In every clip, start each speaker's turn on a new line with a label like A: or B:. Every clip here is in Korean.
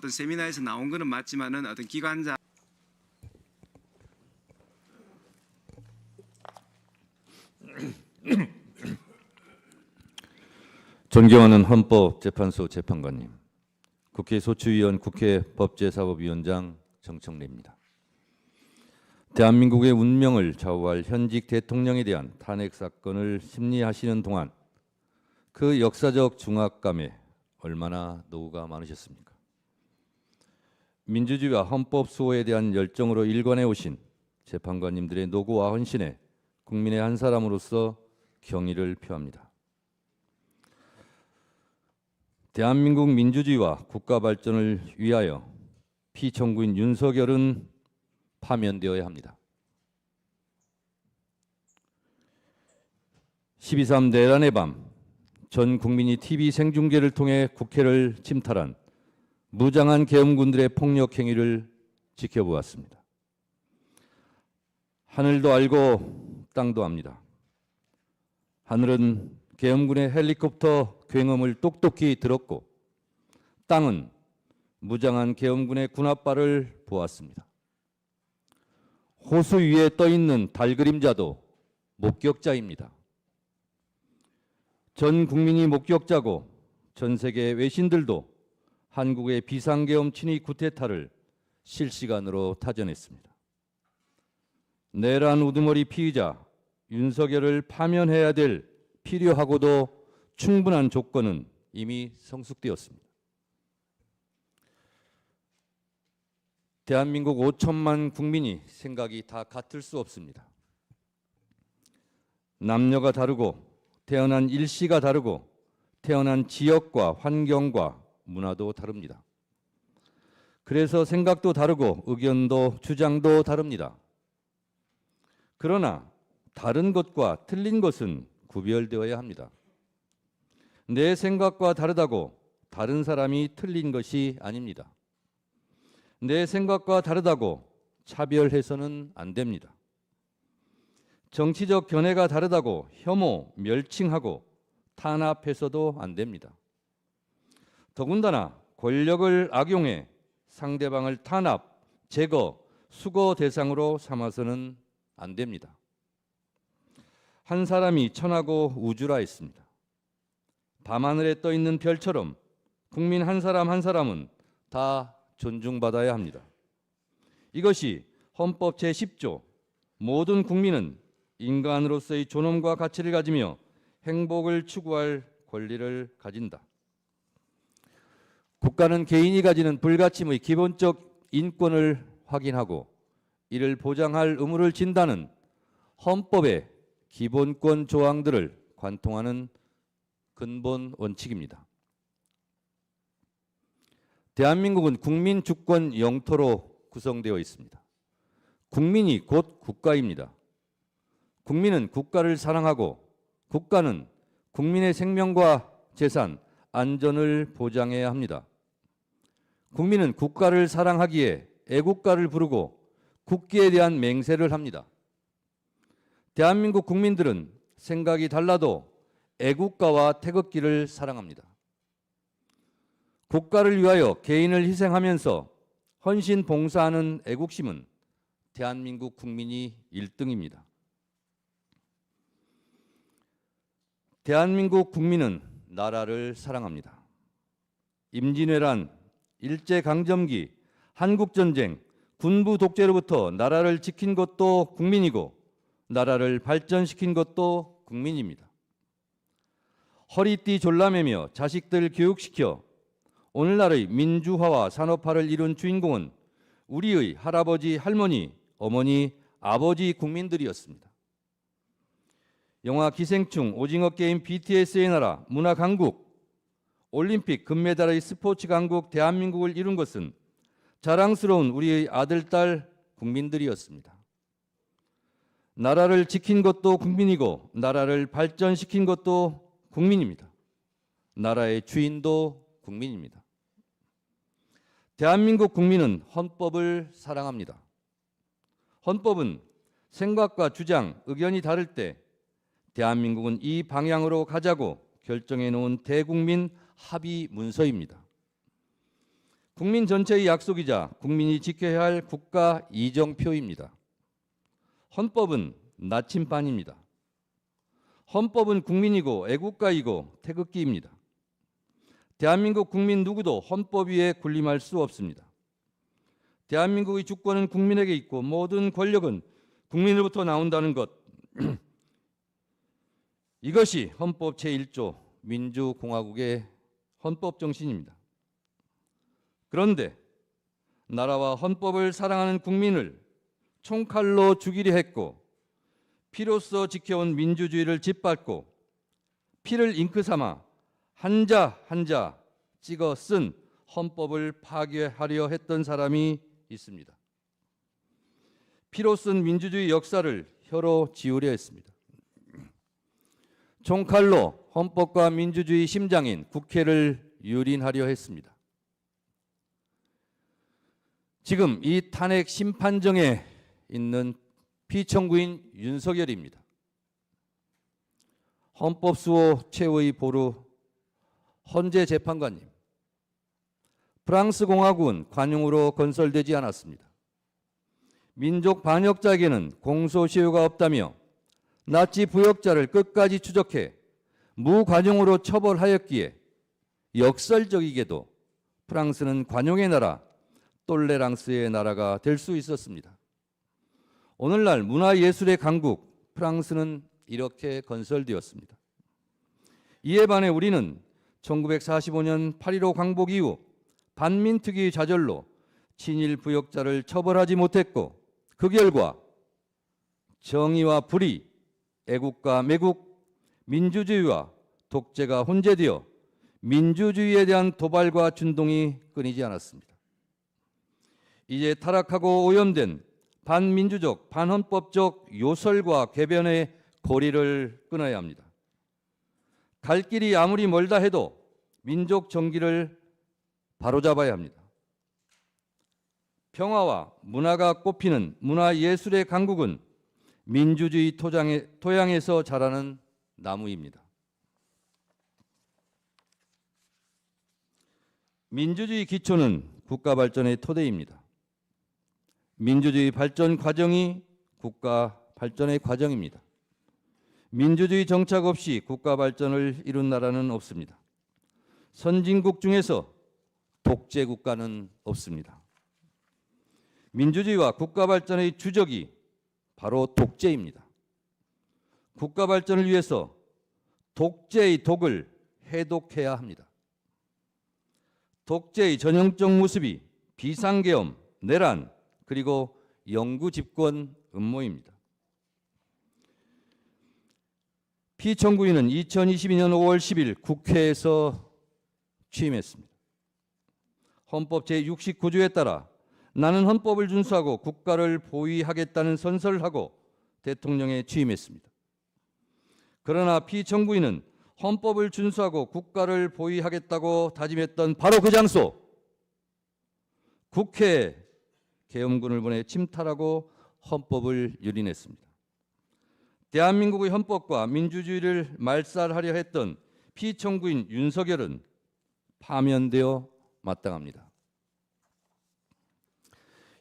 A: 어떤 세미나에서 나온 거는 맞지만은 어떤 기관장
B: 존경하는 헌법재판소 재판관님, 국회 소추위원 국회 법제사법위원장 정청래입니다. 대한민국의 운명을 좌우할 현직 대통령에 대한 탄핵 사건을 심리하시는 동안 그 역사적 중압감에 얼마나 노후가 많으셨습니까? 민주주의와 헌법 수호에 대한 열정으로 일관해 오신 재판관님들의 노고와 헌신에 국민의 한 사람으로서 경의를 표합니다. 대한민국 민주주의와 국가 발전을 위하여 피청구인 윤석열은 파면되어야 합니다. 12.3 내란의 밤, 전 국민이 TV 생중계를 통해 국회를 침탈한 무장한 계엄군들의 폭력 행위를 지켜보았습니다. 하늘도 알고 땅도 압니다. 하늘은 계엄군의 헬리콥터 굉음을 똑똑히 들었고 땅은 무장한 계엄군의 군홧발을 보았습니다. 호수 위에 떠있는 달 그림자도 목격자입니다. 전 국민이 목격자고 전 세계 외신들도 한국의 비상계엄 친위 쿠데타를 실시간으로 타전했습니다. 내란 우두머리 피의자 윤석열을 파면해야 될 필요하고도 충분한 조건은 이미 성숙되었습니다. 대한민국 5천만 국민이 생각이 다 같을 수 없습니다. 남녀가 다르고 태어난 일시가 다르고 태어난 지역과 환경과 문화도 다릅니다. 그래서 생각도 다르고 의견도 주장도 다릅니다. 그러나 다른 것과 틀린 것은 구별되어야 합니다. 내 생각과 다르다고 다른 사람이 틀린 것이 아닙니다. 내 생각과 다르다고 차별해서는 안 됩니다. 정치적 견해가 다르다고 혐오, 멸칭하고 탄압해서도 안 됩니다. 더군다나 권력을 악용해 상대방을 탄압, 제거, 수거 대상으로 삼아서는 안 됩니다. 한 사람이 천하고 우주라 했습니다. 밤하늘에 떠 있는 별처럼 국민 한 사람 한 사람은 다 존중받아야 합니다. 이것이 헌법 제10조 모든 국민은 인간으로서의 존엄과 가치를 가지며 행복을 추구할 권리를 가진다. 국가는 개인이 가지는 불가침의 기본적 인권을 확인하고 이를 보장할 의무를 진다는 헌법의 기본권 조항들을 관통하는 근본 원칙입니다. 대한민국은 국민 주권 영토로 구성되어 있습니다. 국민이 곧 국가입니다. 국민은 국가를 사랑하고 국가는 국민의 생명과 재산, 안전을 보장해야 합니다. 국민은 국가를 사랑하기에 애국가를 부르고 국기에 대한 맹세를 합니다. 대한민국 국민들은 생각이 달라도 애국가와 태극기를 사랑합니다. 국가를 위하여 개인을 희생하면서 헌신 봉사하는 애국심은 대한민국 국민이 1등입니다. 대한민국 국민은 나라를 사랑합니다. 임진왜란, 일제강점기, 한국전쟁, 군부 독재로부터 나라를 지킨 것도 국민이고 나라를 발전시킨 것도 국민입니다. 허리띠 졸라매며 자식들 교육시켜 오늘날의 민주화와 산업화를 이룬 주인공은 우리의 할아버지, 할머니, 어머니, 아버지 국민들이었습니다. 영화 기생충, 오징어 게임, BTS의 나라, 문화 강국, 올림픽 금메달의 스포츠 강국 대한민국을 이룬 것은 자랑스러운 우리의 아들, 딸 국민들이었습니다. 나라를 지킨 것도 국민이고 나라를 발전시킨 것도 국민입니다. 나라의 주인도 국민입니다. 대한민국 국민은 헌법을 사랑합니다. 헌법은 생각과 주장, 의견이 다를 때 대한민국은 이 방향으로 가자고 결정해 놓은 대국민 합의 문서입니다. 국민 전체의 약속이자 국민이 지켜야 할 국가 이정표입니다. 헌법은 나침반입니다. 헌법은 국민이고 애국가이고 태극기입니다. 대한민국 국민 누구도 헌법 위에 군림할 수 없습니다. 대한민국의 주권은 국민에게 있고 모든 권력은 국민으로부터 나온다는 것. 이것이 헌법 제1조 민주공화국의 헌법 정신입니다. 그런데 나라와 헌법을 사랑하는 국민을 총칼로 죽이려 했고 피로써 지켜온 민주주의를 짓밟고 피를 잉크 삼아 한자 한자 찍어 쓴 헌법을 파괴하려 했던 사람이 있습니다. 피로 쓴 민주주의 역사를 혀로 지우려 했습니다. 총칼로 헌법과 민주주의 심장인 국회를 유린하려 했습니다. 지금 이 탄핵 심판정에 있는 피청구인 윤석열입니다. 헌법수호 최후의 보루 헌재 재판관님, 프랑스 공화국은 관용으로 건설되지 않았습니다. 민족 반역자에게는 공소시효가 없다며 나치 부역자를 끝까지 추적해 무관용으로 처벌하였기에 역설적이게도 프랑스는 관용의 나라, 똘레랑스의 나라가 될 수 있었습니다. 오늘날 문화예술의 강국 프랑스는 이렇게 건설되었습니다. 이에 반해 우리는 1945년 8.15 광복 이후 반민특위의 좌절로 친일 부역자를 처벌하지 못했고 그 결과 정의와 불의, 애국과 매국, 민주주의와 독재가 혼재되어 민주주의에 대한 도발과 준동이 끊이지 않았습니다. 이제 타락하고 오염된 반민주적, 반헌법적 요설과 궤변의 고리를 끊어야 합니다. 갈 길이 아무리 멀다 해도 민족 정기를 바로잡아야 합니다. 평화와 문화가 꽃피는 문화예술의 강국은 민주주의 토양에서 자라는 나무입니다. 민주주의 기초는 국가 발전의 토대입니다. 민주주의 발전 과정이 국가 발전의 과정입니다. 민주주의 정착 없이 국가 발전을 이룬 나라는 없습니다. 선진국 중에서 독재 국가는 없습니다. 민주주의와 국가 발전의 주적이 바로 독재입니다. 국가 발전을 위해서 독재의 독을 해독해야 합니다. 독재의 전형적 모습이 비상계엄, 내란, 그리고 영구 집권 음모입니다. 피청구인은 2022년 5월 10일 국회에서 취임했습니다. 헌법 제69조에 따라 나는 헌법을 준수하고 국가를 보위하겠다는 선서를 하고 대통령에 취임했습니다. 그러나 피청구인은 헌법을 준수하고 국가를 보위하겠다고 다짐했던 바로 그 장소, 국회에 계엄군을 보내 침탈하고 헌법을 유린했습니다. 대한민국의 헌법과 민주주의를 말살하려 했던 피청구인 윤석열은 파면되어 마땅합니다.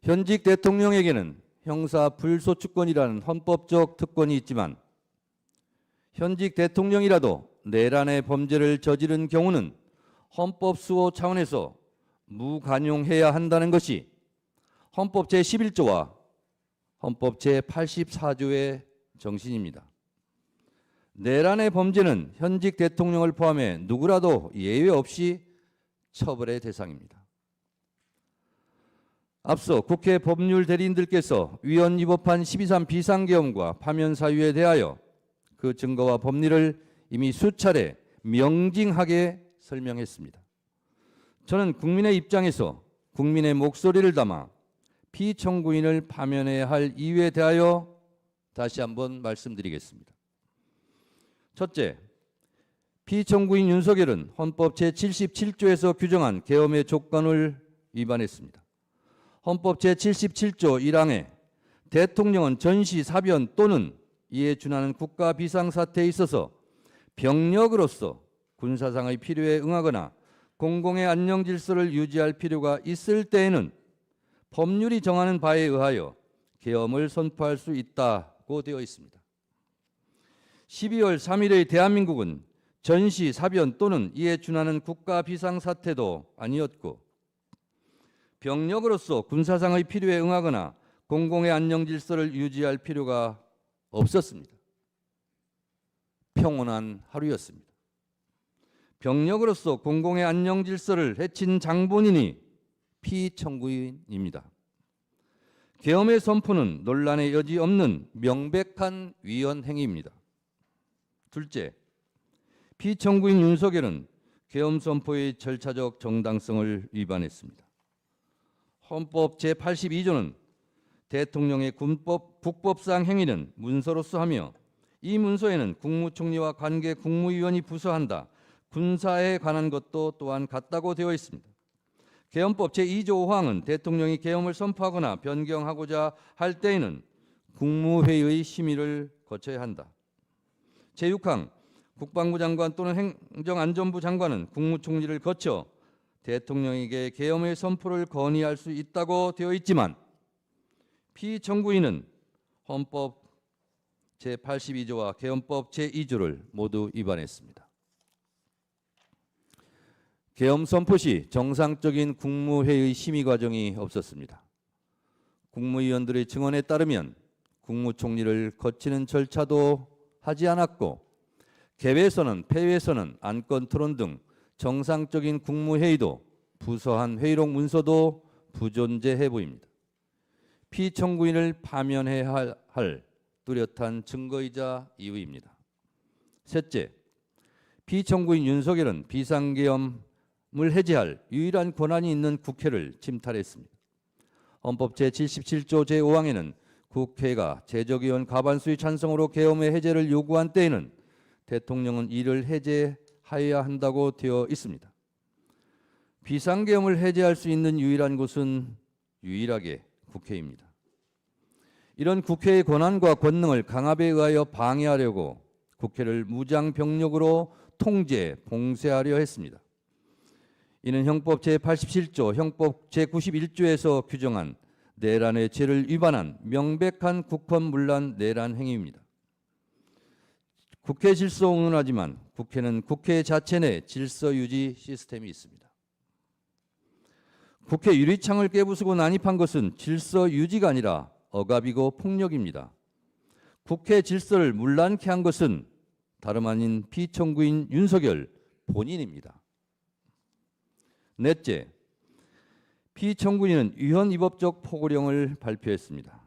B: 현직 대통령에게는 형사 불소추권이라는 헌법적 특권이 있지만 현직 대통령이라도 내란의 범죄를 저지른 경우는 헌법 수호 차원에서 무관용해야 한다는 것이 헌법 제11조와 헌법 제84조의 정신입니다. 내란의 범죄는 현직 대통령을 포함해 누구라도 예외 없이 처벌의 대상입니다. 앞서 국회 법률 대리인들께서 위헌 위법한 12.3 비상계엄과 파면 사유에 대하여 그 증거와 법리를 이미 수차례 명징하게 설명했습니다. 저는 국민의 입장에서 국민의 목소리를 담아 피청구인을 파면해야 할 이유에 대하여 다시 한번 말씀드리겠습니다. 첫째, 피청구인 윤석열은 헌법 제77조에서 규정한 계엄의 조건을 위반했습니다. 헌법 제77조 1항에 대통령은 전시, 사변 또는 이에 준하는 국가 비상사태에 있어서 병력으로서 군사상의 필요에 응하거나 공공의 안녕 질서를 유지할 필요가 있을 때에는 법률이 정하는 바에 의하여 계엄을 선포할 수 있다고 되어 있습니다. 12월 3일의 대한민국은 전시, 사변 또는 이에 준하는 국가 비상사태도 아니었고 병력으로서 군사상의 필요에 응하거나 공공의 안녕 질서를 유지할 필요가 없었습니다. 평온한 하루였습니다. 병력으로서 공공의 안녕 질서를 해친 장본인이 피청구인입니다. 계엄의 선포는 논란의 여지 없는 명백한 위헌 행위입니다. 둘째, 피청구인 윤석열은 계엄 선포의 절차적 정당성을 위반했습니다. 헌법 제82조는 대통령의 국법상 행위는 문서로서 하며 이 문서에는 국무총리와 관계 국무위원이 부서한다. 군사에 관한 것도 또한 같다고 되어 있습니다. 계엄법 제2조 5항은 대통령이 계엄을 선포하거나 변경하고자 할 때에는 국무회의의 심의를 거쳐야 한다. 제6항 국방부 장관 또는 행정안전부 장관은 국무총리를 거쳐 대통령에게 계엄의 선포를 건의할 수 있다고 되어 있지만 피청구인은 헌법 제82조와 계엄법 제2조를 모두 위반했습니다. 계엄 선포 시 정상적인 국무회의 심의 과정이 없었습니다. 국무위원들의 증언에 따르면 국무총리를 거치는 절차도 하지 않았고 개회선언, 폐회선언, 안건 토론 등 정상적인 국무회의도 부서한 회의록 문서도 부존재해 보입니다. 피청구인을 파면해야 할 뚜렷한 증거이자 이유입니다. 셋째, 피청구인 윤석열은 비상계엄을 해제할 유일한 권한이 있는 국회를 침탈했습니다. 헌법 제77조 제5항에는 국회가 제적의원 과반수의 찬성으로 계엄의 해제를 요구한 때에는 대통령은 이를 해제하여야 한다고 되어 있습니다. 비상계엄을 해제할 수 있는 유일한 곳은 유일하게 국회입니다. 이런 국회의 권한과 권능을 강압에 의하여 방해하려고 국회를 무장병력으로 통제, 봉쇄하려 했습니다. 이는 형법 제87조, 형법 제91조에서 규정한 내란의 죄를 위반한 명백한 국헌문란 내란 행위입니다. 국회 질서 운운하지만 국회는 국회 자체 내 질서 유지 시스템이 있습니다. 국회 유리창을 깨부수고 난입한 것은 질서 유지가 아니라 억압이고 폭력입니다. 국회 질서를 문란케 한 것은 다름 아닌 피청구인 윤석열 본인입니다. 넷째, 피청구인은 위헌위법적 포고령을 발표했습니다.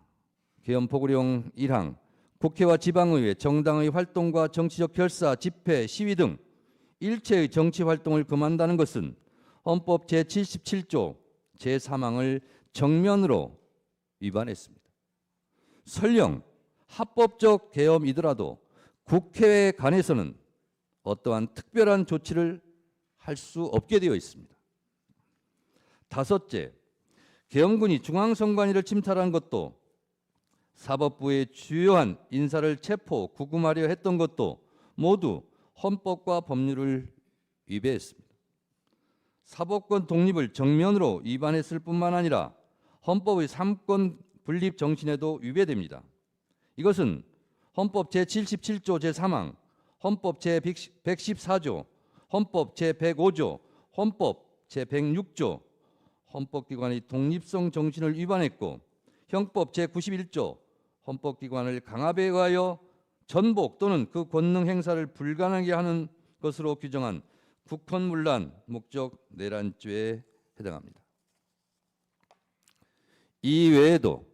B: 계엄 포고령 1항, 국회와 지방의회, 정당의 활동과 정치적 결사, 집회, 시위 등 일체의 정치 활동을 금한다는 것은 헌법 제77조 제3항을 정면으로 위반했습니다. 설령 합법적 계엄이더라도 국회에 관해서는 어떠한 특별한 조치를 할 수 없게 되어 있습니다. 다섯째, 계엄군이 중앙선관위를 침탈한 것도 사법부의 주요한 인사를 체포, 구금하려 했던 것도 모두 헌법과 법률을 위배했습니다. 사법권 독립을 정면으로 위반했을 뿐만 아니라 헌법의 삼권 분립 정신에도 위배됩니다. 이것은 헌법 제77조 제3항, 헌법 제114조, 헌법 제105조, 헌법 제106조, 헌법기관의 독립성 정신을 위반했고 형법 제91조, 헌법기관을 강압에 의하여 전복 또는 그 권능 행사를 불가능하게 하는 것으로 규정한 국헌문란 목적 내란죄에 해당합니다. 이 외에도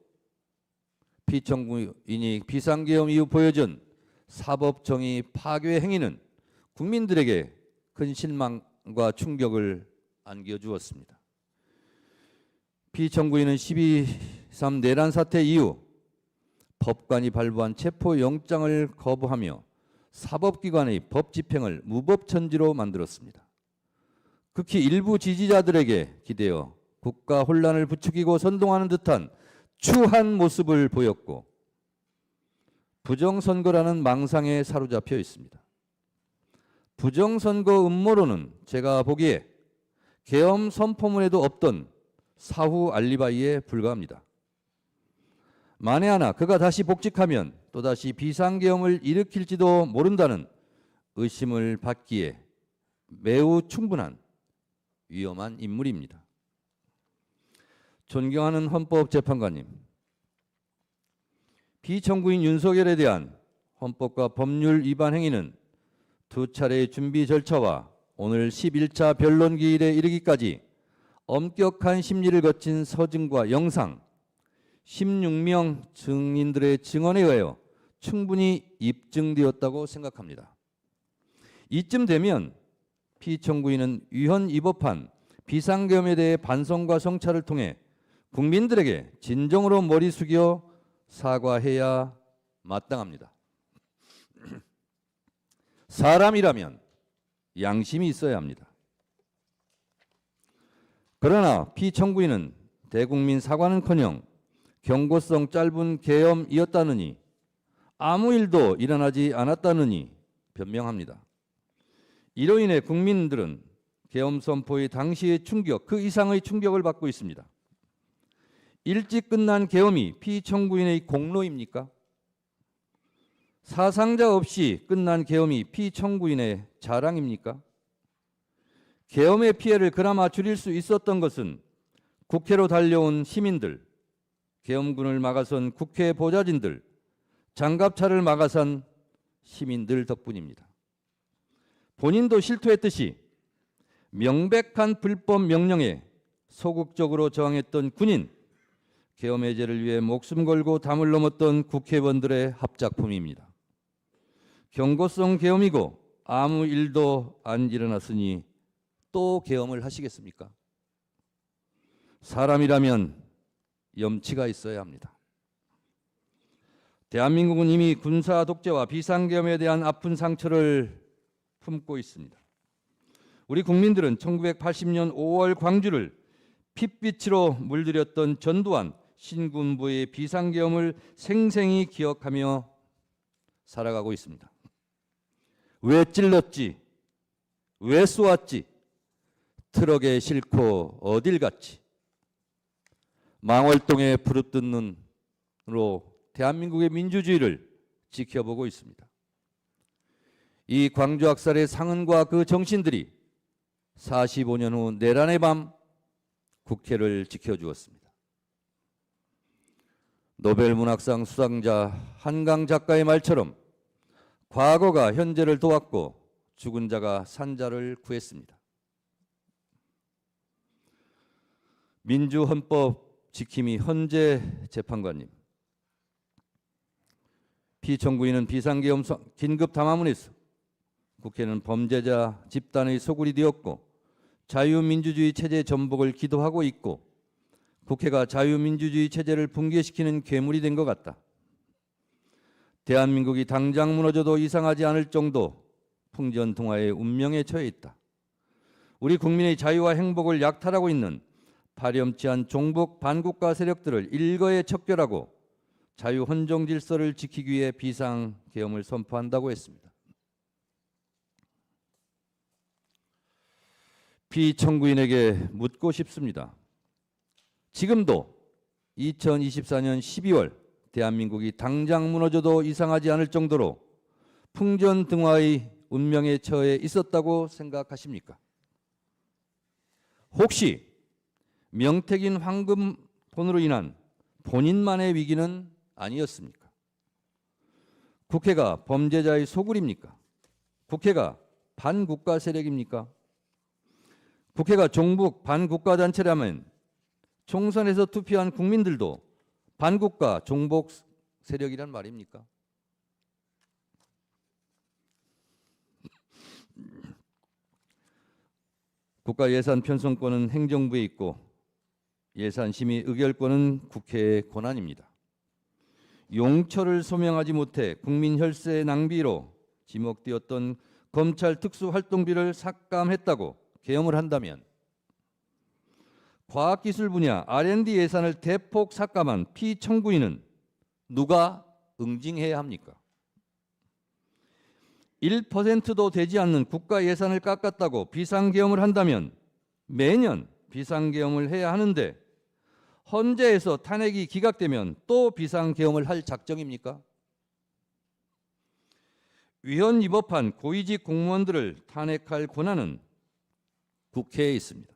B: 피청구인이 비상계엄 이후 보여준 사법정의 파괴 행위는 국민들에게 큰 실망과 충격을 안겨주었습니다. 피청구인은 12.3 내란 사태 이후 법관이 발부한 체포영장을 거부하며 사법기관의 법 집행을 무법천지로 만들었습니다. 극히 일부 지지자들에게 기대어 국가 혼란을 부추기고 선동하는 듯한 추한 모습을 보였고 부정선거라는 망상에 사로잡혀 있습니다. 부정선거 음모론은 제가 보기에 계엄 선포문에도 없던 사후 알리바이에 불과합니다. 만에 하나 그가 다시 복직하면 또다시 비상계엄을 일으킬지도 모른다는 의심을 받기에 매우 충분한 위험한 인물입니다. 존경하는 헌법재판관님, 피청구인 윤석열에 대한 헌법과 법률 위반 행위는 두 차례의 준비 절차와 오늘 11차 변론 기일에 이르기까지 엄격한 심리를 거친 서증과 영상, 16명 증인들의 증언에 의하여 충분히 입증되었다고 생각합니다. 이쯤 되면 피청구인은 위헌 위법한 비상계엄에 대해 반성과 성찰을 통해 국민들에게 진정으로 머리 숙여 사과해야 마땅합니다. 사람이라면 양심이 있어야 합니다. 그러나 피청구인은 대국민 사과는커녕 경고성 짧은 계엄이었다느니 아무 일도 일어나지 않았다느니 변명합니다. 이로 인해 국민들은 계엄 선포의 당시의 충격, 그 이상의 충격을 받고 있습니다. 일찍 끝난 계엄이 피청구인의 공로입니까? 사상자 없이 끝난 계엄이 피청구인의 자랑입니까? 계엄의 피해를 그나마 줄일 수 있었던 것은 국회로 달려온 시민들, 계엄군을 막아선 국회 보좌진들, 장갑차를 막아선 시민들 덕분입니다. 본인도 실토했듯이 명백한 불법 명령에 소극적으로 저항했던 군인, 계엄 해제를 위해 목숨 걸고 담을 넘었던 국회의원들의 합작품입니다. 경고성 계엄이고 아무 일도 안 일어났으니 또 계엄을 하시겠습니까? 사람이라면 염치가 있어야 합니다. 대한민국은 이미 군사 독재와 비상계엄에 대한 아픈 상처를 품고 있습니다. 우리 국민들은 1980년 5월 광주를 핏빛으로 물들였던 전두환 신군부의 비상계엄을 생생히 기억하며 살아가고 있습니다. 왜 찔렀지? 왜 쏘았지? 트럭에 싣고 어딜 갔지? 망월동에 부르뜬 눈으로 대한민국의 민주주의를 지켜보고 있습니다. 이 광주 학살의 상흔과 그 정신들이 45년 후 내란의 밤 국회를 지켜주었습니다. 노벨문학상 수상자 한강 작가의 말처럼 과거가 현재를 도왔고 죽은 자가 산자를 구했습니다. 민주헌법 지킴이 헌재 재판관님, 피청구인은 비상계엄 긴급 담화문에서 국회는 범죄자 집단의 소굴이 되었고 자유민주주의 체제 전복을 기도하고 있고 국회가 자유민주주의 체제를 붕괴시키는 괴물이 된 것 같다. 대한민국이 당장 무너져도 이상하지 않을 정도 풍전등화의 운명에 처해 있다. 우리 국민의 자유와 행복을 약탈하고 있는 파렴치한 종북 반국가 세력들을 일거에 척결하고 자유 헌정 질서를 지키기 위해 비상계엄을 선포한다고 했습니다. 피청구인에게 묻고 싶습니다. 지금도 2024년 12월 대한민국이 당장 무너져도 이상하지 않을 정도로 풍전등화의 운명에 처해 있었다고 생각하십니까? 혹시 명태균 황금폰으로 인한 본인만의 위기는 아니었습니까? 국회가 범죄자의 소굴입니까? 국회가 반국가 세력입니까? 국회가 종북 반국가 단체라면 총선에서 투표한 국민들도 반국가 종북 세력이란 말입니까? 국가 예산 편성권은 행정부에 있고 예산 심의 의결권은 국회의 권한입니다. 용처를 소명하지 못해 국민 혈세 낭비로 지목되었던 검찰 특수활동비를 삭감했다고 계엄을 한다면 과학기술 분야 R&D 예산을 대폭 삭감한 피청구인은 누가 응징해야 합니까? 1%도 되지 않는 국가 예산을 깎았다고 비상계엄을 한다면 매년 비상계엄을 해야 하는데 헌재에서 탄핵이 기각되면 또 비상계엄을 할 작정입니까? 위헌 위법한 고위직 공무원들을 탄핵할 권한은 국회에 있습니다.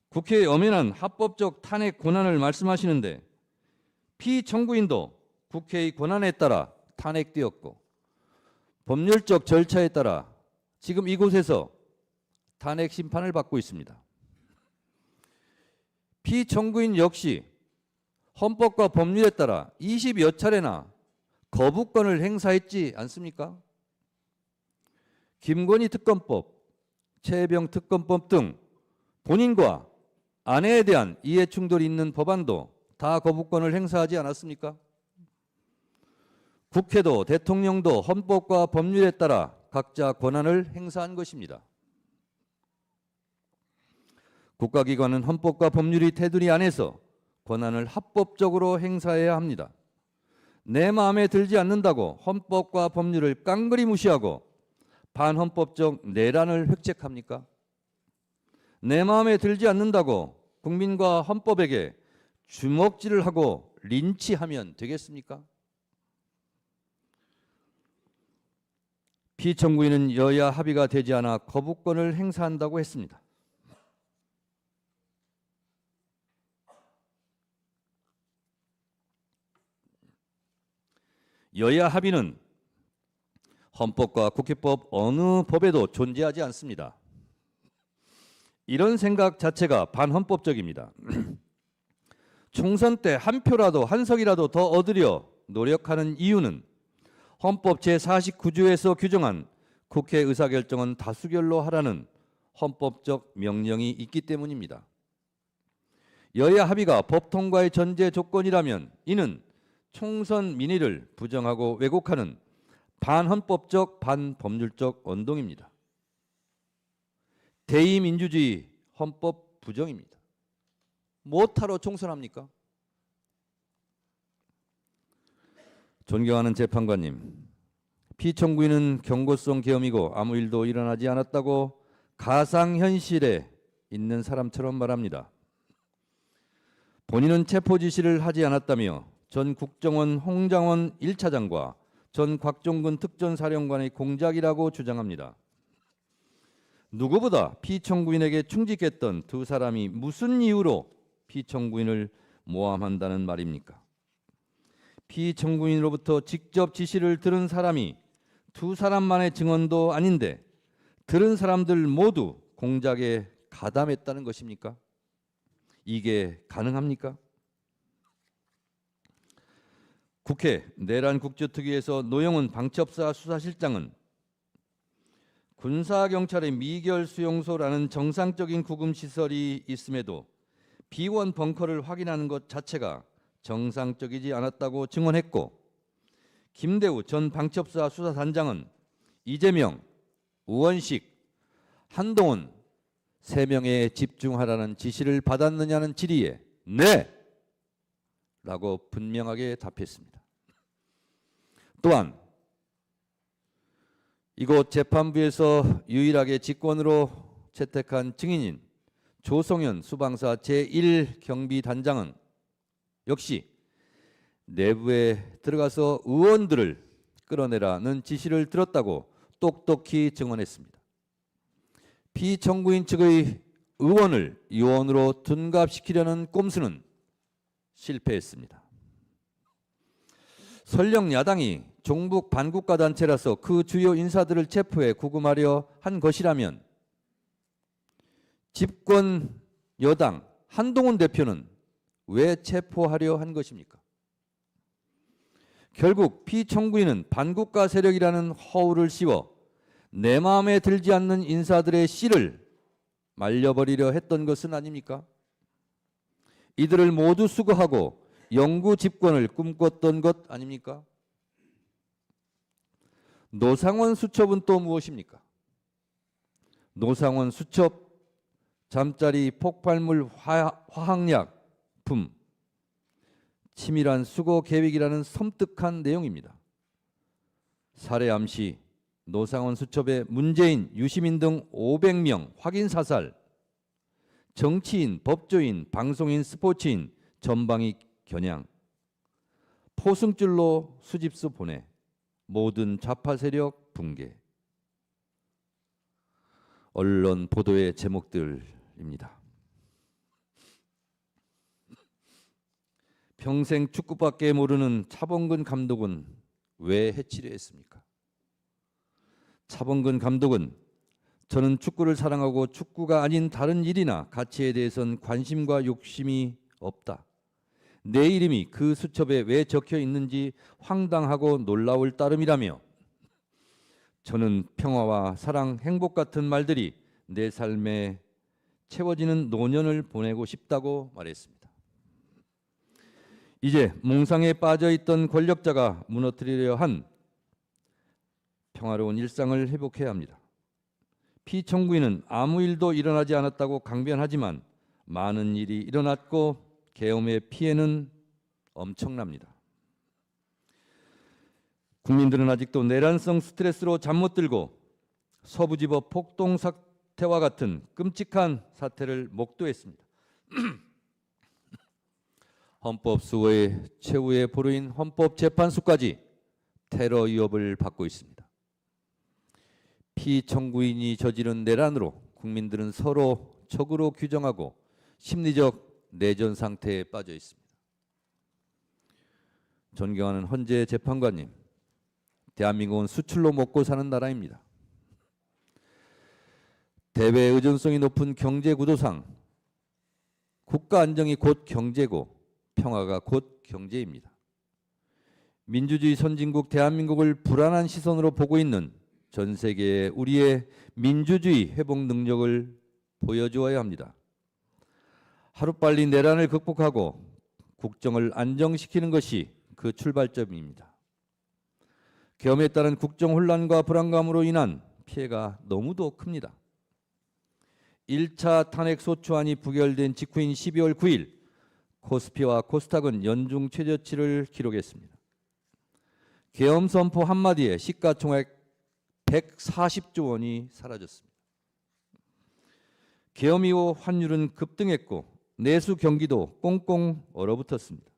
B: 국회의 엄연한 합법적 탄핵 권한을 말씀하시는데 피청구인도 국회의 권한에 따라 탄핵되었고 법률적 절차에 따라 지금 이곳에서 탄핵 심판을 받고 있습니다. 피청구인 역시 헌법과 법률에 따라 20여 차례나 거부권을 행사했지 않습니까? 김건희 특검법, 최혜병 특검법 등 본인과 아내에 대한 이해 충돌이 있는 법안도 다 거부권을 행사하지 않았습니까? 국회도 대통령도 헌법과 법률에 따라 각자 권한을 행사한 것입니다. 국가기관은 헌법과 법률이 테두리 안에서 권한을 합법적으로 행사해야 합니다. 내 마음에 들지 않는다고 헌법과 법률을 깡그리 무시하고 반헌법적 내란을 획책합니까? 내 마음에 들지 않는다고 국민과 헌법에게 주먹질을 하고 린치하면 되겠습니까? 피청구인은 여야 합의가 되지 않아 거부권을 행사한다고 했습니다. 여야 합의는 헌법과 국회법 어느 법에도 존재하지 않습니다. 이런 생각 자체가 반헌법적입니다. 총선 때 한 표라도 한 석이라도 더 얻으려 노력하는 이유는 헌법 제49조에서 규정한 국회 의사결정은 다수결로 하라는 헌법적 명령이 있기 때문입니다. 여야 합의가 법 통과의 전제 조건이라면 이는 총선 민의를 부정하고 왜곡하는 반헌법적 반법률적 언동입니다. 대의민주주의 헌법 부정입니다. 뭐하러 총선합니까? 존경하는 재판관님, 피청구인은 경고성 계엄이고 아무 일도 일어나지 않았다고 가상현실에 있는 사람처럼 말합니다. 본인은 체포 지시를 하지 않았다며 전 국정원 홍장원 1차장과 전 곽종근 특전사령관의 공작이라고 주장합니다. 누구보다 피청구인에게 충직했던 두 사람이 무슨 이유로 피청구인을 모함한다는 말입니까? 피청구인으로부터 직접 지시를 들은 사람이 두 사람만의 증언도 아닌데 들은 사람들 모두 공작에 가담했다는 것입니까? 이게 가능합니까? 국회 내란국조특위에서 노영훈 방첩사 수사실장은 군사경찰의 미결수용소라는 정상적인 구금시설이 있음에도 비원 벙커를 확인하는 것 자체가 정상적이지 않았다고 증언했고, 김대우 전 방첩사 수사단장은 이재명, 우원식, 한동훈 3명에 집중하라는 지시를 받았느냐는 질의에 네! 라고 분명하게 답했습니다. 또한 이곳 재판부에서 유일하게 직권으로 채택한 증인인 조성현 수방사 제1경비단장은 역시 내부에 들어가서 의원들을 끌어내라는 지시를 들었다고 똑똑히 증언했습니다. 피청구인 측의 의원을 요원으로 둔갑시키려는 꼼수는 실패했습니다. 설령 야당이 종북 반국가 단체라서 그 주요 인사들을 체포해 구금하려 한 것이라면 집권 여당 한동훈 대표는 왜 체포하려 한 것입니까? 결국 피청구인은 반국가 세력이라는 허울을 씌워 내 마음에 들지 않는 인사들의 씨를 말려버리려 했던 것은 아닙니까? 이들을 모두 수거하고 영구 집권을 꿈꿨던 것 아닙니까? 노상원 수첩은 또 무엇입니까? 노상원 수첩, 잠자리 폭발물 화학약품, 치밀한 수거 계획이라는 섬뜩한 내용입니다. 살해 암시, 노상원 수첩의 문재인, 유시민 등 500명 확인 사살 정치인, 법조인, 방송인, 스포츠인 전방위 겨냥, 포승줄로 수집수 보내, 모든 좌파 세력 붕괴. 언론 보도의 제목들입니다. 평생 축구밖에 모르는 차범근 감독은 왜 해치려 했습니까? 차범근 감독은 저는 축구를 사랑하고 축구가 아닌 다른 일이나 가치에 대해선 관심과 욕심이 없다. 내 이름이 그 수첩에 왜 적혀 있는지 황당하고 놀라울 따름이라며 저는 평화와 사랑, 행복 같은 말들이 내 삶에 채워지는 노년을 보내고 싶다고 말했습니다. 이제 몽상에 빠져있던 권력자가 무너뜨리려 한 평화로운 일상을 회복해야 합니다. 피청구인은 아무 일도 일어나지 않았다고 강변하지만 많은 일이 일어났고 계엄의 피해는 엄청납니다. 국민들은 아직도 내란성 스트레스로 잠 못 들고 서부지법 폭동 사태와 같은 끔찍한 사태를 목도했습니다. 헌법수호의 최후의 보루인 헌법재판소까지 테러 위협을 받고 있습니다. 피청구인이 저지른 내란으로 국민들은 서로 적으로 규정하고 심리적 내전 상태에 빠져 있습니다. 존경하는 헌재 재판관님, 대한민국은 수출로 먹고 사는 나라입니다. 대외 의존성이 높은 경제 구도상 국가 안정이 곧 경제고 평화가 곧 경제입니다. 민주주의 선진국 대한민국을 불안한 시선으로 보고 있는 전 세계에 우리의 민주주의 회복 능력을 보여주어야 합니다. 하루빨리 내란을 극복하고 국정을 안정시키는 것이 그 출발점입니다. 계엄에 따른 국정 혼란과 불안감으로 인한 피해가 너무도 큽니다. 1차 탄핵소추안이 부결된 직후인 12월 9일 코스피와 코스닥은 연중 최저치를 기록했습니다. 계엄 선포 한마디에 시가총액 140조 원이 사라졌습니다. 계엄 이후 환율은 급등했고 내수 경기도 꽁꽁 얼어붙었습니다.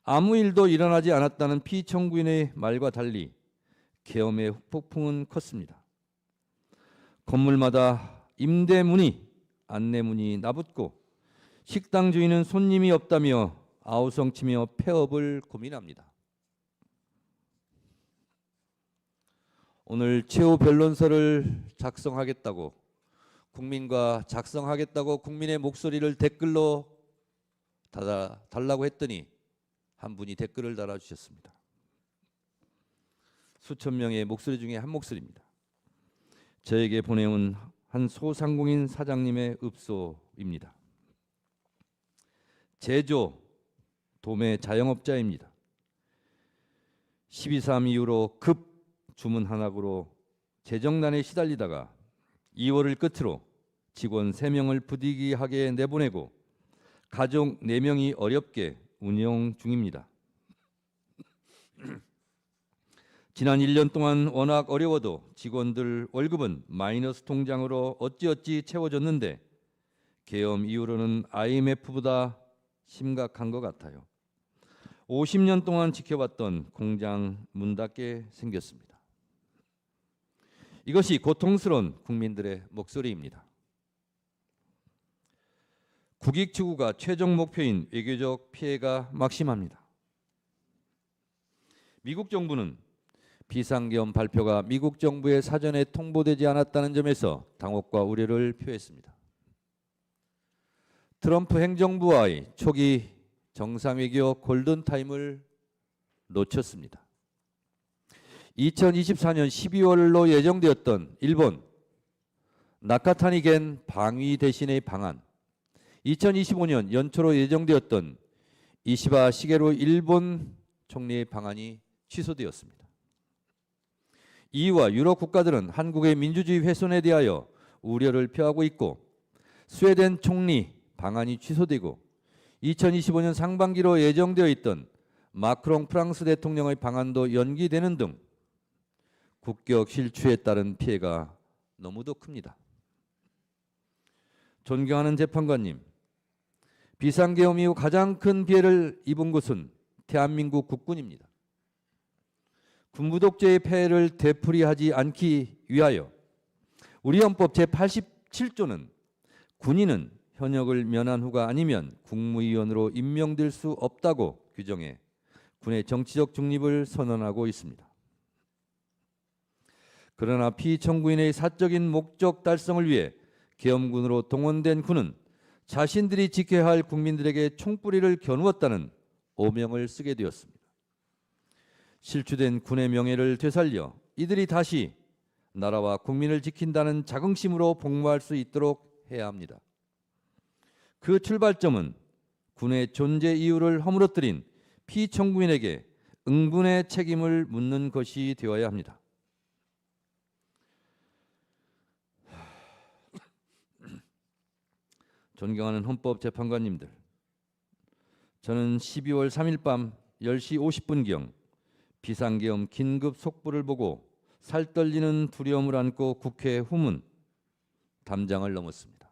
B: 아무 일도 일어나지 않았다는 피청구인의 말과 달리 계엄의 폭풍은 컸습니다. 건물마다 임대문이, 안내문이 나붙고 식당 주인은 손님이 없다며 아우성치며 폐업을 고민합니다. 오늘 최후 변론서를 작성하겠다고 국민의 목소리를 댓글로 달라고 했더니 한 분이 댓글을 달아주셨습니다. 수천 명의 목소리 중에 한 목소리입니다. 저에게 보내온 한 소상공인 사장님의 읍소입니다. 제조, 도매 자영업자입니다. 12.3 이후로 급 주문 한학으로 재정난에 시달리다가 2월을 끝으로 직원 3명을 부득이하게 내보내고 가족 4명이 어렵게 운영 중입니다. 지난 1년 동안 워낙 어려워도 직원들 월급은 마이너스 통장으로 어찌어찌 채워졌는데 계엄 이후로는 IMF보다 심각한 것 같아요. 50년 동안 지켜봤던 공장 문 닫게 생겼습니다. 이것이 고통스러운 국민들의 목소리입니다. 국익 추구가 최종 목표인 외교적 피해가 막심합니다. 미국 정부는 비상계엄 발표가 미국 정부의 사전에 통보되지 않았다는 점에서 당혹과 우려를 표했습니다. 트럼프 행정부와의 초기 정상외교 골든타임을 놓쳤습니다. 2024년 12월로 예정되었던 일본 나카타니 겐 방위 대신의 방한, 2025년 연초로 예정되었던 이시바 시게루 일본 총리의 방안이 취소되었습니다. EU와 유럽 국가들은 한국의 민주주의 훼손에 대하여 우려를 표하고 있고 스웨덴 총리 방안이 취소되고 2025년 상반기로 예정되어 있던 마크롱 프랑스 대통령의 방안도 연기되는 등 국격 실추에 따른 피해가 너무도 큽니다. 존경하는 재판관님, 비상계엄 이후 가장 큰 피해를 입은 곳은 대한민국 국군입니다. 군부독재의 폐해를 되풀이하지 않기 위하여 우리 헌법 제87조는 군인은 현역을 면한 후가 아니면 국무위원으로 임명될 수 없다고 규정해 군의 정치적 중립을 선언하고 있습니다. 그러나 피청구인의 사적인 목적 달성을 위해 계엄군으로 동원된 군은 자신들이 지켜야 할 국민들에게 총뿌리를 겨누었다는 오명을 쓰게 되었습니다. 실추된 군의 명예를 되살려 이들이 다시 나라와 국민을 지킨다는 자긍심으로 복무할 수 있도록 해야 합니다. 그 출발점은 군의 존재 이유를 허물어뜨린 피청구인에게 응분의 책임을 묻는 것이 되어야 합니다. 존경하는 헌법재판관님들, 저는 12월 3일 밤 10시 50분경 비상계엄 긴급 속보를 보고 살떨리는 두려움을 안고 국회 후문 담장을 넘었습니다.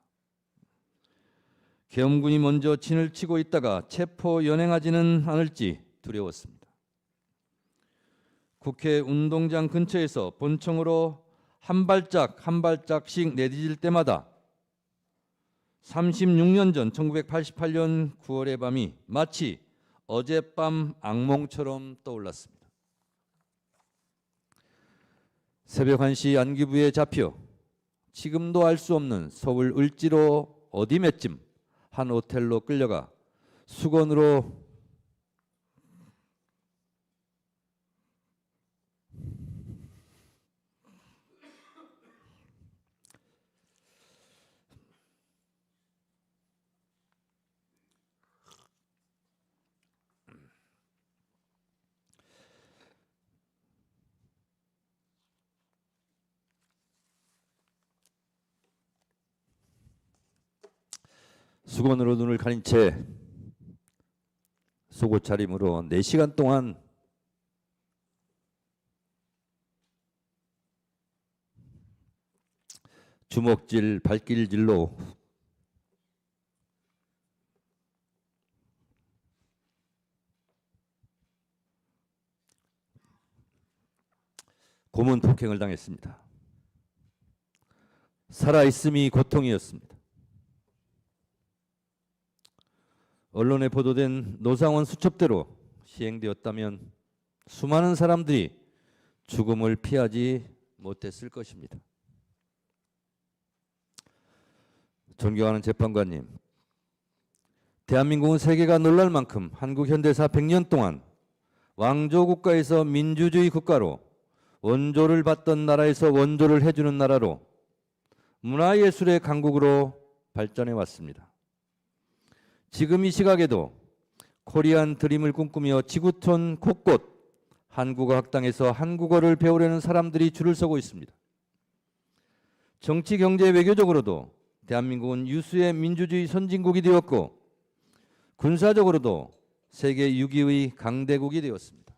B: 계엄군이 먼저 진을 치고 있다가 체포 연행하지는 않을지 두려웠습니다. 국회 운동장 근처에서 본청으로 한 발짝씩 내디딜 때마다 36년 전 1988년 9월의 밤이 마치 어젯밤 악몽처럼 떠올랐습니다. 새벽 1시 안기부에 잡혀 지금도 알 수 없는 서울 을지로 어디매쯤 한 호텔로 끌려가 수건으로 수건으로 눈을 가린 채 속옷 차림으로 4시간 동안 주먹질, 발길질로 고문 폭행을 당했습니다. 살아있음이 고통이었습니다. 언론에 보도된 노상원 수첩대로 시행되었다면 수많은 사람들이 죽음을 피하지 못했을 것입니다. 존경하는 재판관님, 대한민국은 세계가 놀랄 만큼 한국 현대사 100년 동안 왕조 국가에서 민주주의 국가로, 원조를 받던 나라에서 원조를 해주는 나라로, 문화예술의 강국으로 발전해 왔습니다. 지금 이 시각에도 코리안 드림을 꿈꾸며 지구촌 곳곳 한국어 학당에서 한국어를 배우려는 사람들이 줄을 서고 있습니다. 정치, 경제, 외교적으로도 대한민국은 유수의 민주주의 선진국이 되었고 군사적으로도 세계 6위의 강대국이 되었습니다.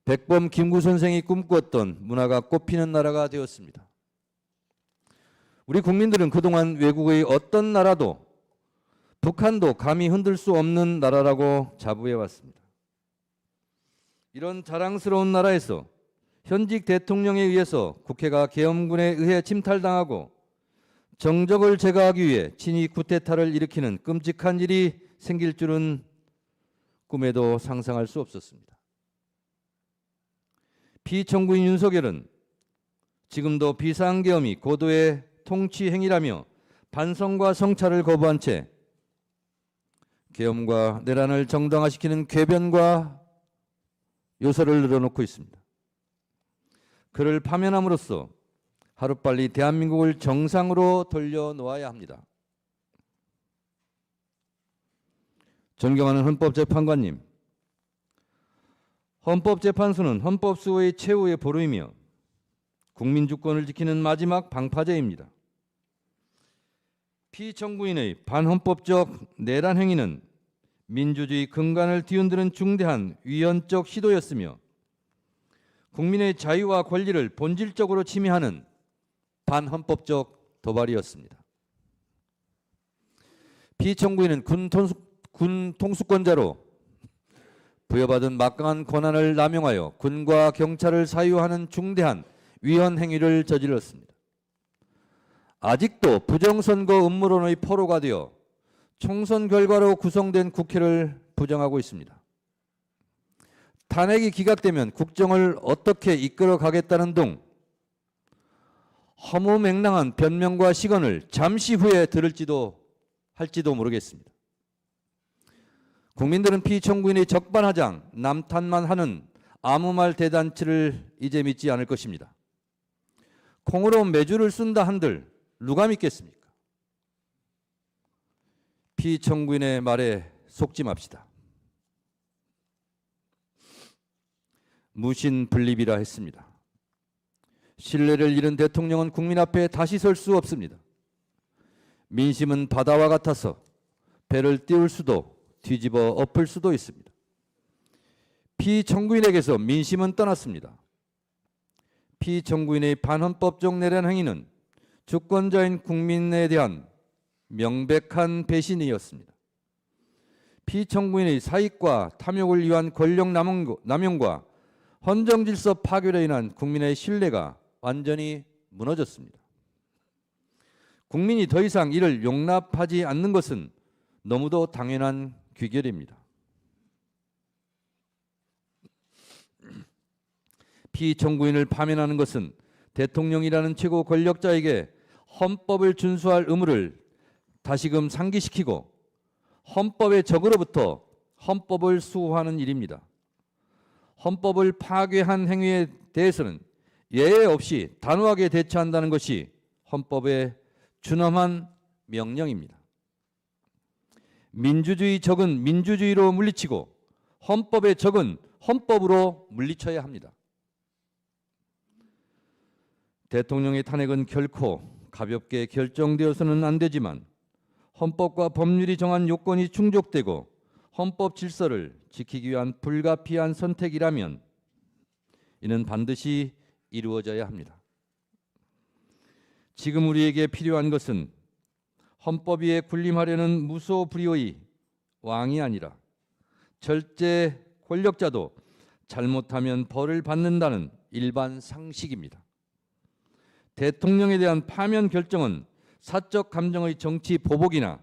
B: 백범 김구 선생이 꿈꾸었던 문화가 꽃피는 나라가 되었습니다. 우리 국민들은 그동안 외국의 어떤 나라도 북한도 감히 흔들 수 없는 나라라고 자부해왔습니다. 이런 자랑스러운 나라에서 현직 대통령에 의해서 국회가 계엄군에 의해 침탈당하고 정적을 제거하기 위해 친위 쿠데타를 일으키는 끔찍한 일이 생길 줄은 꿈에도 상상할 수 없었습니다. 피청구인 윤석열은 지금도 비상계엄이 고도의 통치 행위라며 반성과 성찰을 거부한 채 계엄과 내란을 정당화시키는 궤변과 요소를 늘어놓고 있습니다. 그를 파면함으로써 하루빨리 대한민국을 정상으로 돌려놓아야 합니다. 존경하는 헌법재판관님, 헌법재판소는 헌법수호의 최후의 보루이며 국민주권을 지키는 마지막 방파제입니다. 피청구인의 반헌법적 내란 행위는 민주주의 근간을 뒤흔드는 중대한 위헌적 시도였으며 국민의 자유와 권리를 본질적으로 침해하는 반헌법적 도발이었습니다. 피청구인은 군 통수권자로 부여받은 막강한 권한을 남용하여 군과 경찰을 사유하는 중대한 위헌 행위를 저질렀습니다. 아직도 부정선거 음모론의 포로가 되어 총선 결과로 구성된 국회를 부정하고 있습니다. 탄핵이 기각되면 국정을 어떻게 이끌어 가겠다는 등 허무맹랑한 변명과 시건을 잠시 후에 들을지도 할지도 모르겠습니다. 국민들은 피청구인의 적반하장, 남탓만 하는 아무 말 대잔치를 이제 믿지 않을 것입니다. 콩으로 매주를 쓴다 한들 누가 믿겠습니까? 피청구인의 말에 속지 맙시다. 무신분립이라 했습니다. 신뢰를 잃은 대통령은 국민 앞에 다시 설 수 없습니다. 민심은 바다와 같아서 배를 띄울 수도 뒤집어 엎을 수도 있습니다. 피청구인에게서 민심은 떠났습니다. 피청구인의 반헌법적 내란 행위는 주권자인 국민에 대한 명백한 배신이었습니다. 피청구인의 사익과 탐욕을 위한 권력 남용과 헌정질서 파괴로 인한 국민의 신뢰가 완전히 무너졌습니다. 국민이 더 이상 이를 용납하지 않는 것은 너무도 당연한 귀결입니다. 피청구인을 파면하는 것은 대통령이라는 최고 권력자에게 헌법을 준수할 의무를 다시금 상기시키고 헌법의 적으로부터 헌법을 수호하는 일입니다. 헌법을 파괴한 행위에 대해서는 예외 없이 단호하게 대처한다는 것이 헌법의 준엄한 명령입니다. 민주주의 적은 민주주의로 물리치고 헌법의 적은 헌법으로 물리쳐야 합니다. 대통령의 탄핵은 결코 가볍게 결정되어서는 안 되지만 헌법과 법률이 정한 요건이 충족되고 헌법 질서를 지키기 위한 불가피한 선택이라면 이는 반드시 이루어져야 합니다. 지금 우리에게 필요한 것은 헌법 위에 군림하려는 무소불위의 왕이 아니라 절제 권력자도 잘못하면 벌을 받는다는 일반 상식입니다. 대통령에 대한 파면 결정은 사적 감정의 정치 보복이나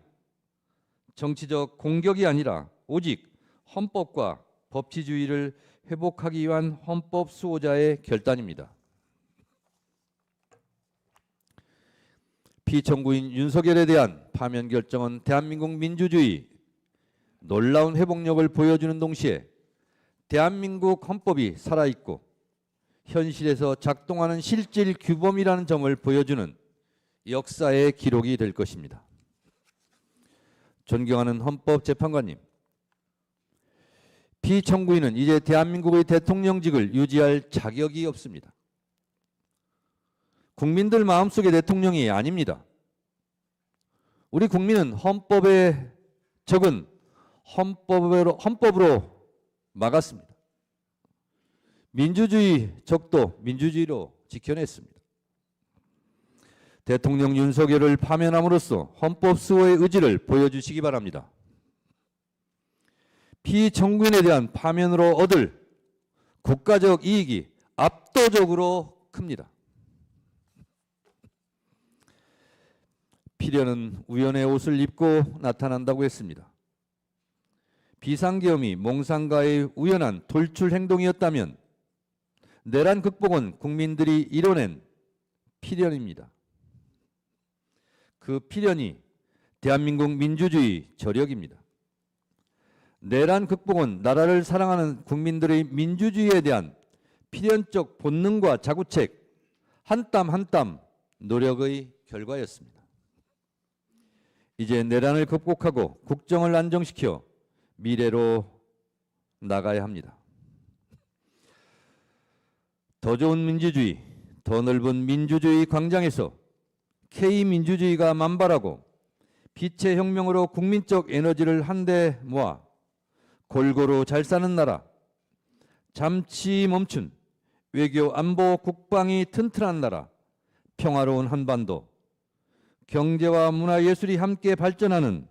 B: 정치적 공격이 아니라 오직 헌법과 법치주의를 회복하기 위한 헌법 수호자의 결단입니다. 피청구인 윤석열에 대한 파면 결정은 대한민국 민주주의 놀라운 회복력을 보여주는 동시에 대한민국 헌법이 살아있고 현실에서 작동하는 실질 규범이라는 점을 보여주는 역사의 기록이 될 것입니다. 존경하는 헌법재판관님, 피청구인은 이제 대한민국의 대통령직을 유지할 자격이 없습니다. 국민들 마음속의 대통령이 아닙니다. 우리 국민은 헌법의 적은 헌법으로 막았습니다. 민주주의 적도 민주주의로 지켜냈습니다. 대통령 윤석열을 파면함으로써 헌법 수호의 의지를 보여주시기 바랍니다. 피청구인에 대한 파면으로 얻을 국가적 이익이 압도적으로 큽니다. 필연은 우연의 옷을 입고 나타난다고 했습니다. 비상계엄이 몽상가의 우연한 돌출 행동이었다면 내란 극복은 국민들이 이뤄낸 필연입니다. 그 필연이 대한민국 민주주의 저력입니다. 내란 극복은 나라를 사랑하는 국민들의 민주주의에 대한 필연적 본능과 자구책, 한 땀 한 땀 노력의 결과였습니다. 이제 내란을 극복하고 국정을 안정시켜 미래로 나가야 합니다. 더 좋은 민주주의, 더 넓은 민주주의 광장에서 K민주주의가 만발하고 빛의 혁명으로 국민적 에너지를 한데 모아 골고루 잘 사는 나라, 잠시 멈춘 외교 안보 국방이 튼튼한 나라, 평화로운 한반도, 경제와 문화 예술이 함께 발전하는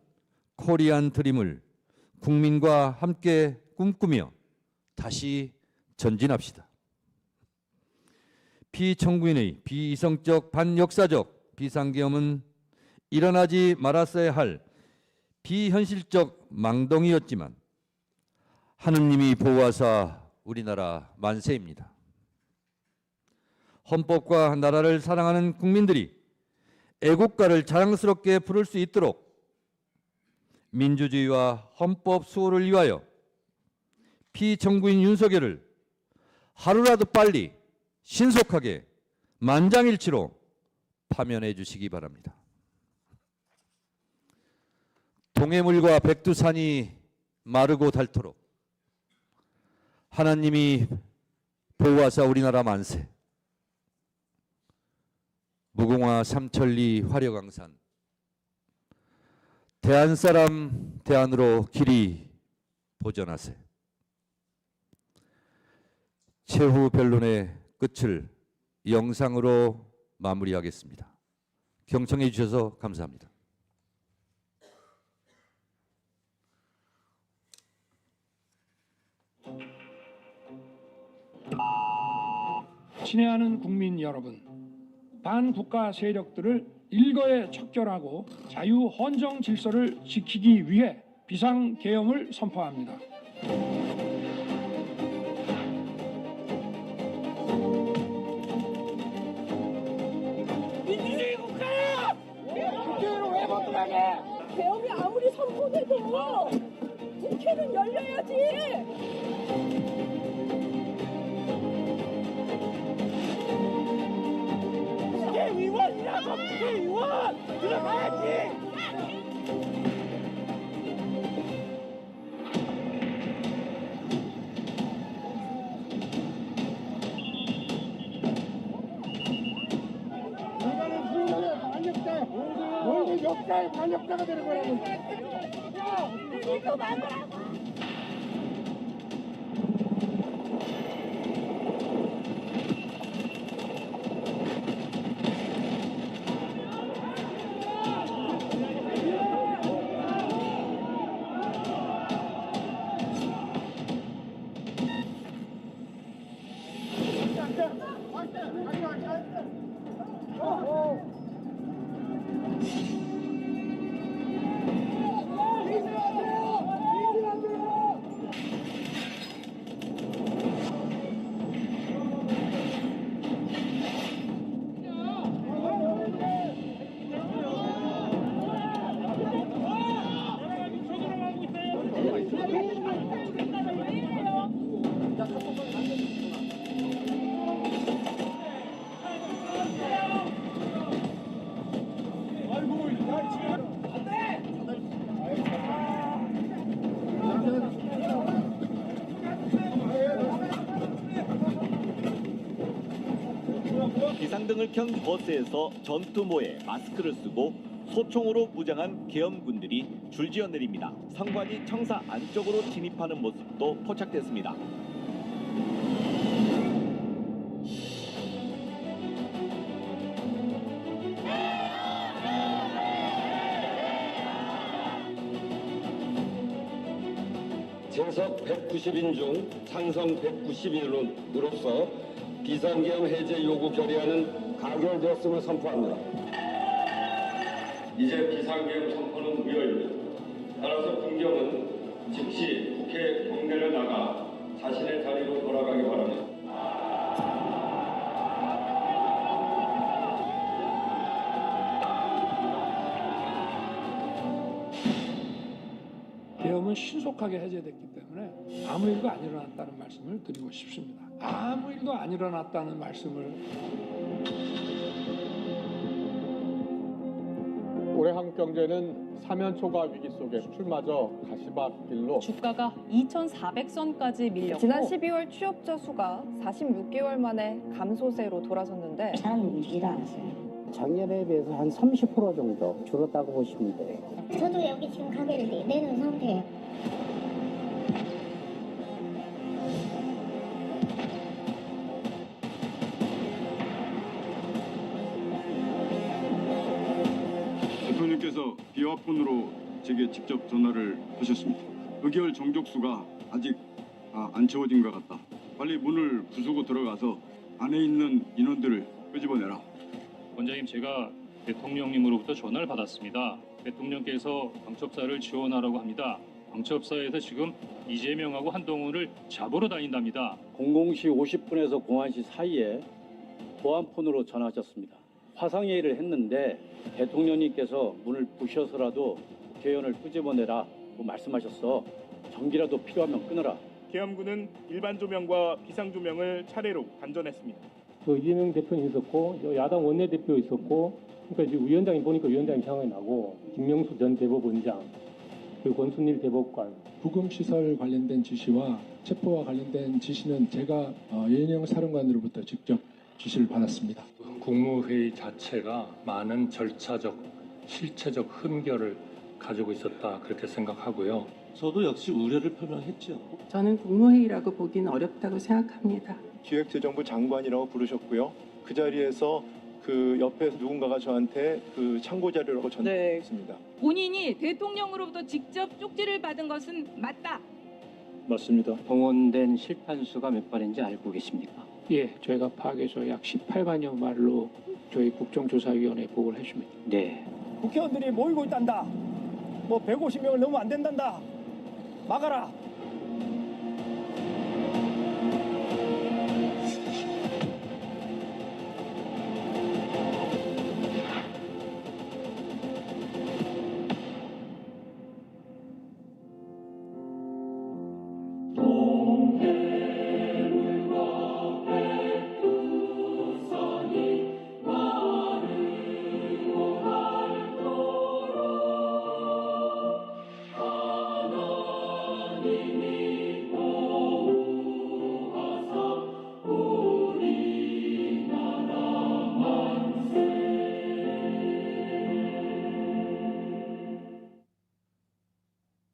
B: 코리안 드림을 국민과 함께 꿈꾸며 다시 전진합시다. 피청구인의 비이성적 반역사적 비상계엄은 일어나지 말았어야 할 비현실적 망동이었지만 하느님이 보호하사 우리나라 만세입니다. 헌법과 나라를 사랑하는 국민들이 애국가를 자랑스럽게 부를 수 있도록 민주주의와 헌법 수호를 위하여 피청구인 윤석열을 하루라도 빨리 신속하게 만장일치로 파면해 주시기 바랍니다. 동해물과 백두산이 마르고 닳도록 하나님이 보호하사 우리나라 만세. 무궁화 삼천리 화려강산 대한사람 대안으로 길이 보전하세. 최후 변론의 끝을 영상으로 마무리하겠습니다. 경청해 주셔서 감사합니다.
C: 친애하는 국민 여러분, 반국가 세력들을 일거에 척결하고 자유 헌정 질서를 지키기 위해 비상계엄을 선포합니다.
D: 민주주의 국가야! 국회의원 왜 못 들어가게?
E: 계엄이 아무리 선포돼도 국회는 열려야지.
D: 국회의원이라고 국회의원 들어가야지.
C: 이거는 국민의 반역자, 모두 역사의 반역자가 되는 거라고.
E: 이거 막으라고.
F: 비상등을 켠 버스에서 전투모에 마스크를 쓰고 소총으로 무장한 계엄군들이 줄지어 내립니다. 상관이 청사 안쪽으로 진입하는 모습도 포착됐습니다.
G: 재석 190인 중 찬성 190인으로서 비상계엄 해제 요구 결의안은 가결되었음을 선포합니다. 이제 비상계엄 선포는 무효입니다. 따라서 군경은 즉시 국회 경내를 나가 자신의 자리로 돌아가기 바랍니다.
C: 계엄은 신속하게 해제됐기 때문에 아무 일도 안 일어났다는 말씀을 드리고 싶습니다. 아무 일도 안 일어났다는 말씀을.
H: 올해 한국 경제는 사면 초과 위기 속에 수출마저 가시밭길로
I: 주가가 2,400선까지 밀렸고
E: 지난 12월 취업자 수가 46개월 만에 감소세로 돌아섰는데
J: 사람이 일 안 했어요. 작년에 비해서 한 30% 정도 줄었다고 보시면 돼요.
K: 저도 여기 지금 가게를 내놓은 상태예요.
L: 대통령께서 비화폰으로
G: 제게 직접 전화를 하셨습니다. 의결 정족수가 아직 안 채워진 것 같다. 빨리 문을 부수고 들어가서 안에 있는 인원들을 끄집어내라.
L: 원장님, 제가 대통령님으로부터 전화를 받았습니다. 대통령께서 방첩사를 지원하라고 합니다. 방첩사에서 지금 이재명하고 한동훈을 잡으러 다닌답니다.
M: 00시 50분에서 01시 사이에 보안폰으로 전화하셨습니다. 화상회의를 했는데 대통령님께서 문을 부셔서라도 국회의원을 끄집어내라고 말씀하셨어. 전기라도 필요하면 끊어라.
N: 계엄군은 일반 조명과 비상 조명을 차례로 단전했습니다.
O: 이재명 대표는 있었고 야당 원내대표 있었고, 그러니까 이제 위원장이 보니까 위원장이 생각이 나고, 김명수 전 대법원장, 그리고 권순일 대법관.
C: 부금 시설 관련된 지시와 체포와 관련된 지시는 제가 예인영 사령관으로부터 직접 지시를 받았습니다.
O: 국무회의 자체가 많은 절차적, 실체적 흠결을 가지고 있었다, 그렇게 생각하고요.
P: 저도 역시 우려를 표명했죠.
Q: 저는 국무회의라고 보기는 어렵다고 생각합니다.
R: 기획재정부 장관이라고 부르셨고요. 그 자리에서 그 옆에서 누군가가 저한테 그 참고 자료라고 전달했습니다.
S: 본인이 대통령으로부터 직접 쪽지를 받은 것은 맞다.
M: 맞습니다. 동원된 실탄수가 몇 발인지 알고 계십니까?
C: 예, 저희가 파악해서 약 18만여 말로 저희 국정조사위원회에 보고를 했습니다.
M: 네.
D: 국회의원들이 모이고 있단다. 뭐 150명을 넘으면 안 된단다. 막아라.
G: 하나님